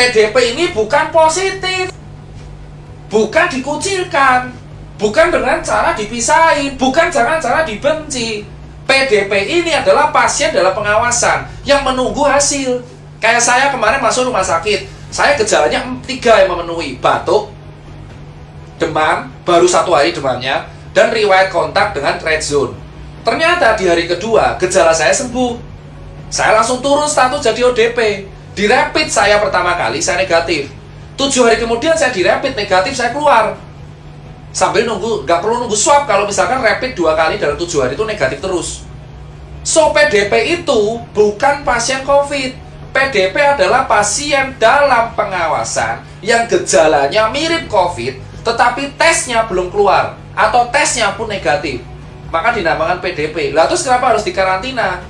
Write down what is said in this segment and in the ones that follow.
PDP ini bukan positif, bukan dikucilkan, bukan dengan cara dipisahin, bukan dengan cara dibenci. PDP ini adalah pasien dalam pengawasan yang menunggu hasil. Kayak saya kemarin masuk rumah sakit, saya gejalanya 3 yang memenuhi: batuk, demam, baru 1 hari demamnya, dan riwayat kontak dengan red zone. Ternyata di hari kedua gejala saya sembuh. Saya langsung turun status jadi ODP. Di rapid saya pertama kali saya negatif. 7 hari kemudian saya di rapid negatif, saya keluar. Sambil nunggu, nggak perlu nunggu swab kalau misalkan rapid 2 kali dalam 7 hari itu negatif terus. So PDP itu bukan pasien COVID. PDP adalah pasien dalam pengawasan yang gejalanya mirip COVID, tetapi tesnya belum keluar atau tesnya pun negatif. Maka dinamakan PDP. Lah terus kenapa harus dikarantina?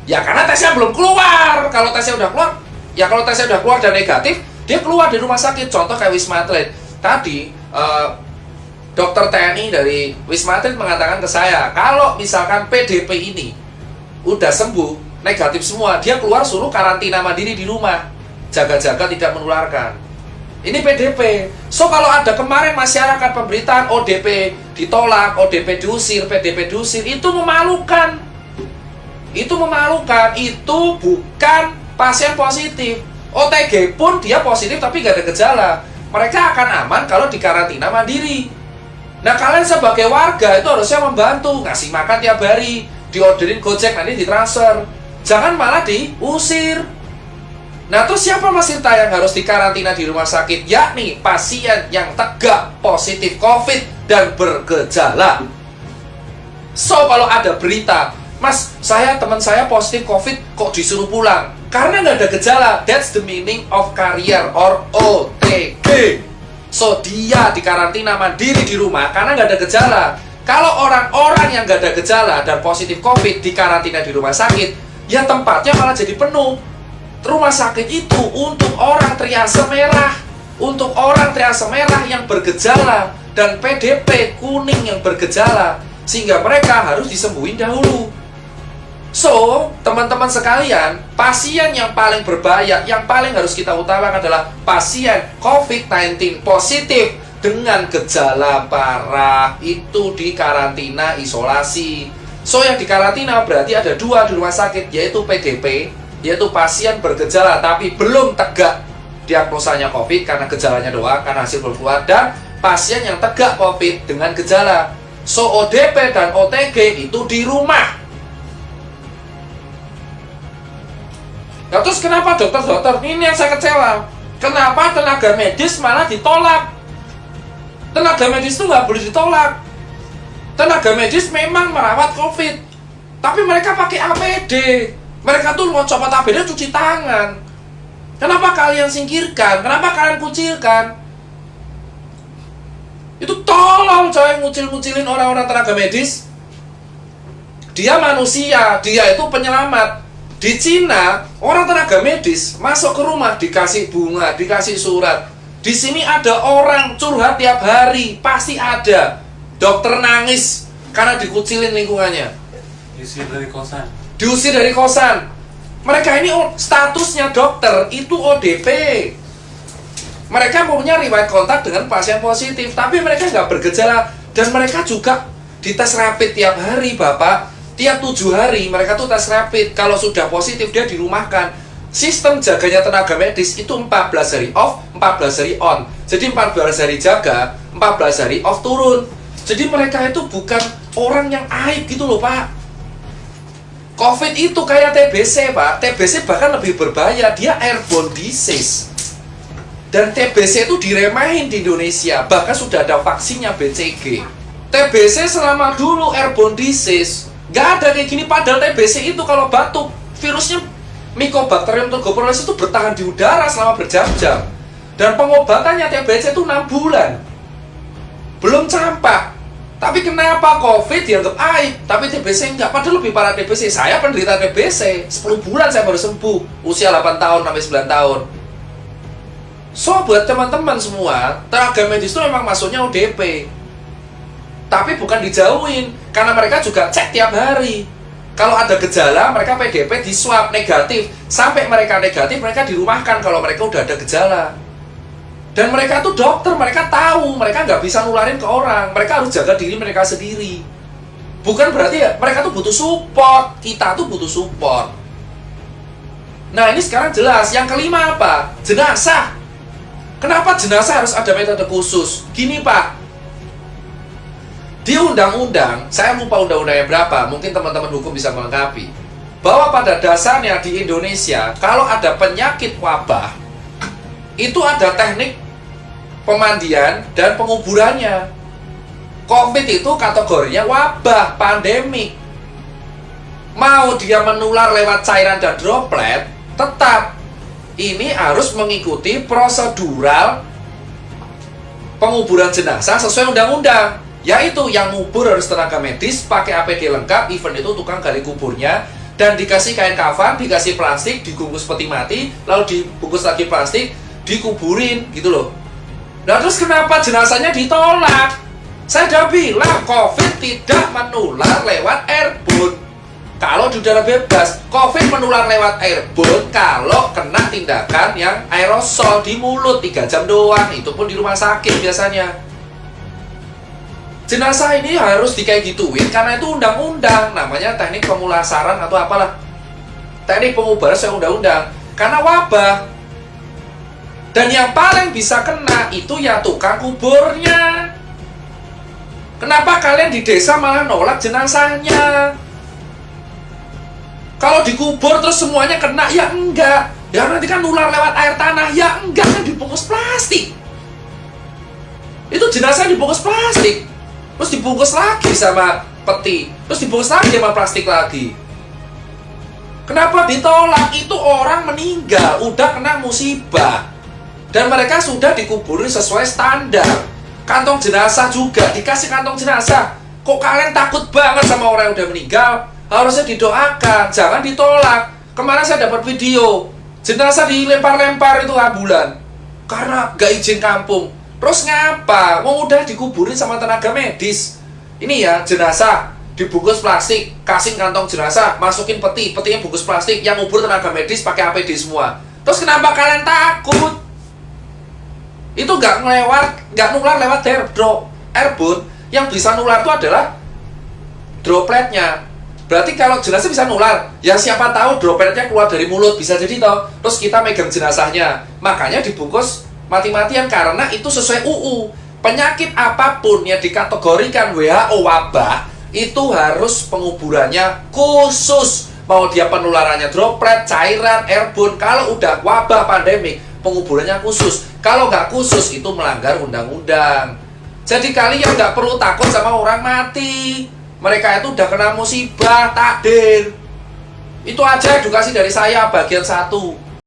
Ya karena tesnya belum keluar. Kalau tesnya udah keluar, ya kalau tesnya udah keluar dan negatif, dia keluar di rumah sakit. Contoh kayak Wisma Atlet. Tadi dokter TNI dari Wisma Atlet mengatakan ke saya, kalau misalkan PDP ini udah sembuh, negatif semua, dia keluar suruh karantina mandiri di rumah, jaga-jaga tidak menularkan. Ini PDP. So kalau ada kemarin masyarakat pemberitaan ODP ditolak, ODP diusir, PDP diusir, itu memalukan. Itu memalukan. Itu bukan pasien positif. OTG pun dia positif tapi nggak ada gejala. Mereka akan aman kalau dikarantina mandiri. Nah kalian sebagai warga itu harusnya membantu, ngasih makan tiap hari, diorderin Gojek, nanti ditransfer. Jangan malah diusir. Nah terus siapa Mas Tirta yang harus dikarantina di rumah sakit? Yakni pasien yang tegak positif COVID dan bergejala. So kalau ada berita, Mas, teman saya positif COVID kok disuruh pulang? Karena nggak ada gejala. That's the meaning of carrier or OTG. So dia dikarantina mandiri di rumah karena nggak ada gejala. Kalau orang-orang yang nggak ada gejala dan positif COVID dikarantina di rumah sakit, ya tempatnya malah jadi penuh. Rumah sakit itu untuk orang triase merah, untuk orang triase merah yang bergejala dan PDP kuning yang bergejala, sehingga mereka harus disembuhin dahulu. So, teman-teman sekalian, pasien yang paling berbahaya, yang paling harus kita utamakan adalah pasien COVID-19 positif dengan gejala parah. Itu dikarantina isolasi. So, yang dikarantina berarti ada 2 di rumah sakit, yaitu PDP, yaitu pasien bergejala tapi belum tegak diagnosanya COVID karena gejalanya doang, karena hasil belum keluar, dan pasien yang tegak COVID dengan gejala. So, ODP dan OTG itu di rumah. Nah, terus kenapa dokter-dokter? Ini yang saya kecewa. Kenapa tenaga medis malah ditolak? Tenaga medis itu nggak boleh ditolak. Tenaga medis memang merawat COVID, tapi mereka pakai APD. Mereka tuh mau copot APD cuci tangan. Kenapa kalian singkirkan? Kenapa kalian kucilkan? Itu tolong coy, ngucil-ngucilin orang-orang tenaga medis. Dia manusia, dia itu penyelamat. Di Cina, orang tenaga medis masuk ke rumah dikasih bunga, dikasih surat. Di sini ada orang curhat tiap hari, pasti ada. Dokter nangis karena dikucilin lingkungannya. Diusir dari kosan. Diusir dari kosan. Mereka ini statusnya dokter, itu ODP. Mereka punya riwayat kontak dengan pasien positif, tapi mereka nggak bergejala. Dan mereka juga dites rapid tiap hari, Bapak. Tiap 7 hari mereka tuh tes rapid. Kalau sudah positif dia dirumahkan. Sistem jaganya tenaga medis itu 14 hari off, 14 hari on. Jadi 14 hari jaga, 14 hari off turun. Jadi mereka itu bukan orang yang aib gitu loh Pak. COVID itu kayak TBC Pak. TBC bahkan lebih berbahaya, dia airborne disease. Dan TBC itu diremehin di Indonesia. Bahkan sudah ada vaksinnya BCG. TBC selama dulu airborne disease, gak ada kayak gini. Padahal TBC itu kalau batuk, virusnya Mycobacterium tuberculosis itu bertahan di udara selama berjam-jam. Dan pengobatannya TBC itu 6 bulan. Belum campak. Tapi kenapa COVID dianggap aib, tapi TBC enggak? Padahal lebih parah TBC. Saya penderita TBC, 10 bulan saya baru sembuh. Usia 8 tahun sampai 9 tahun. So, buat teman-teman semua, tenaga medis itu memang masuknya ODP. Tapi bukan dijauhin, karena mereka juga cek tiap hari. Kalau ada gejala, mereka PDP di swab negatif. Sampai mereka negatif, mereka dirumahkan kalau mereka udah ada gejala. Dan mereka tuh dokter, mereka tahu, mereka nggak bisa nularin ke orang. Mereka harus jaga diri mereka sendiri. Bukan berarti ya, mereka tuh butuh support. Kita tuh butuh support. Nah ini sekarang jelas. Yang kelima apa? Jenazah. Kenapa jenazah harus ada metode khusus? Gini Pak, di undang-undang, saya lupa undang-undangnya berapa, mungkin teman-teman hukum bisa melengkapi, bahwa pada dasarnya di Indonesia, kalau ada penyakit wabah, itu ada teknik pemandian dan penguburannya. COVID itu kategorinya wabah, pandemik. Mau dia menular lewat cairan dan droplet, tetap ini harus mengikuti prosedural penguburan jenazah sesuai undang-undang. Yaitu yang ngubur harus tenaga medis, pakai APD lengkap, even itu tukang gali kuburnya, dan dikasih kain kafan, dikasih plastik, dibungkus peti mati, lalu dibungkus lagi plastik, dikuburin, gitu loh. Nah terus kenapa jenazahnya ditolak? Saya udah bilang, COVID tidak menular lewat airborne. Kalau di udara bebas, COVID menular lewat airborne kalau kena tindakan yang aerosol di mulut 3 jam doang, itu pun di rumah sakit biasanya. Jenazah ini harus kayak gituin karena itu undang-undang, namanya teknik pemulasaran atau apalah, teknik pengubaran sesuai undang-undang, karena wabah. Dan yang paling bisa kena itu ya tukang kuburnya. Kenapa kalian di desa malah nolak jenazahnya? Kalau dikubur terus semuanya kena, ya enggak. Ya nanti kan nular lewat air tanah, ya enggak, kan dibungkus plastik. Itu jenazah dibungkus plastik, terus dibungkus lagi sama peti, terus dibungkus lagi sama plastik lagi. Kenapa ditolak? Itu orang meninggal, udah kena musibah, dan mereka sudah dikuburi sesuai standar. Kantong jenazah juga dikasih kantong jenazah. Kok kalian takut banget sama orang yang udah meninggal? Harusnya didoakan, jangan ditolak. Kemarin saya dapat video jenazah dilempar-lempar itu ambulan karena gak izin kampung. Terus ngapa? Mau udah dikuburin sama tenaga medis. Ini ya jenazah dibungkus plastik, kasih kantong jenazah, masukin peti, petinya bungkus plastik, yang ngubur tenaga medis pakai APD semua. Terus kenapa kalian takut? Itu nggak nular lewat airborne. Yang bisa nular itu adalah dropletnya. Berarti kalau jenazah bisa nular, ya siapa tahu dropletnya keluar dari mulut, bisa jadi toh. Terus kita megang jenazahnya, makanya dibungkus mati-matian karena itu sesuai UU. Penyakit apapun yang dikategorikan WHO wabah, itu harus penguburannya khusus. Mau dia penularannya droplet, cairan, airborne, kalau udah wabah pandemik, penguburannya khusus. Kalau nggak khusus, itu melanggar undang-undang. Jadi kalian nggak perlu takut sama orang mati. Mereka itu udah kena musibah, takdir. Itu aja edukasi dari saya bagian 1.